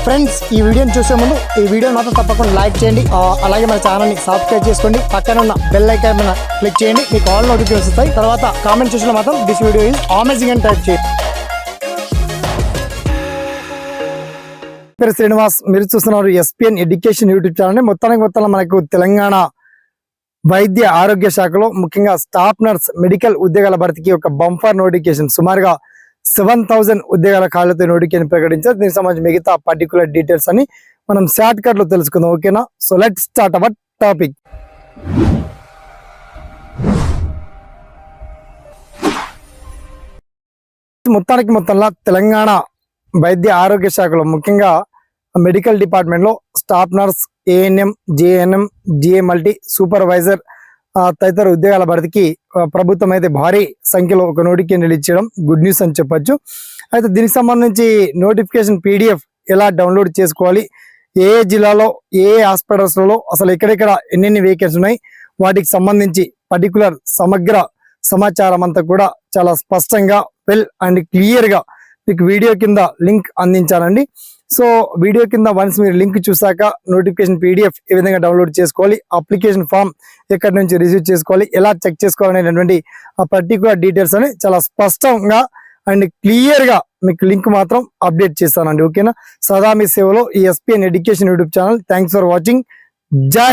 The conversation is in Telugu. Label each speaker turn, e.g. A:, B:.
A: ఫ్రెండ్స్ ఈ వీడియోని చూసే ముందు ఈ వీడియో మాత్రం తప్పకుండా లైక్ చేయండి, అలాగే మన ఛానల్ని సబ్స్క్రైబ్ చేసుకోండి, పక్కన ఉన్న బెల్ ఐకాన్ మీద క్లిక్ చేయండి, మీకు ఆల్ నోటిఫికేషన్స్ వస్తాయి. తర్వాత కామెంట్ సెక్షన్లో మాత్రం దిస్ వీడియో ఈజ్ అమేజింగ్ అని టైప్ చేయండి. పేరు శ్రీనివాస్, మీరు చూస్తున్నారు ఎస్పీఎన్ ఎడ్యుకేషన్ యూట్యూబ్ ఛానల్. మొత్తం మనకు తెలంగాణ వైద్య ఆరోగ్య శాఖలో ముఖ్యంగా స్టాఫ్ నర్స్ మెడికల్ ఉద్యోగాల భర్తీకి ఒక బంఫర్ నోటిఫికేషన్ సుమారుగా 7,000 ఉద్యోగాల ఖాళీతో నోటిఫికేషన్ ప్రకటించారు. దీనికి సంబంధించి మిగతా పర్టికులర్ డీటెయిల్స్ అని మనం షార్ట్ కట్ లో తెలుసుకుందాం. ఓకేనా? So let start our topic. మొత్తంలో తెలంగాణ వైద్య ఆరోగ్య శాఖలో ముఖ్యంగా మెడికల్ డిపార్ట్మెంట్ లో staff nurse, ANM, JNM, GA multi, supervisor తదితర ఉద్యోగాల భర్తీకి ప్రభుత్వం అయితే భారీ సంఖ్యలో ఒక నోటిఫికేషన్ రిలీజ్ చేయడం గుడ్ న్యూస్ అని చెప్పొచ్చు. అయితే దీనికి సంబంధించి నోటిఫికేషన్ PDF ఎలా డౌన్లోడ్ చేసుకోవాలి, ఏ జిల్లాలో ఏ హాస్పిటల్స్లలో అసలు ఎక్కడెక్కడ ఎన్నెన్ని వేకెన్సీ ఉన్నాయి, వాటికి సంబంధించి పర్టికులర్ సమగ్ర సమాచారం అంతా కూడా చాలా స్పష్టంగా వెల్ అండ్ క్లియర్గా మీకు వీడియో కింద లింక్ అందించానండి. సో వీడియో కింద వన్స్ మీరు లింక్ చూసాక నోటిఫికేషన్ PDF ఏ విధంగా డౌన్లోడ్ చేసుకోవాలి, అప్లికేషన్ ఫామ్ ఎక్కడి నుంచి రిసీవ్ చేసుకోవాలి, ఎలా చెక్ చేసుకోవాలనేటువంటి పర్టికులర్ డీటెయిల్స్ అని చాలా స్పష్టంగా అండ్ క్లియర్గా మీకు లింక్ మాత్రం అప్డేట్ చేస్తానండి. ఓకేనా? సదా మీ సేవలో ఈ SPN education YouTube channel. Thanks for watching. జై హింద్.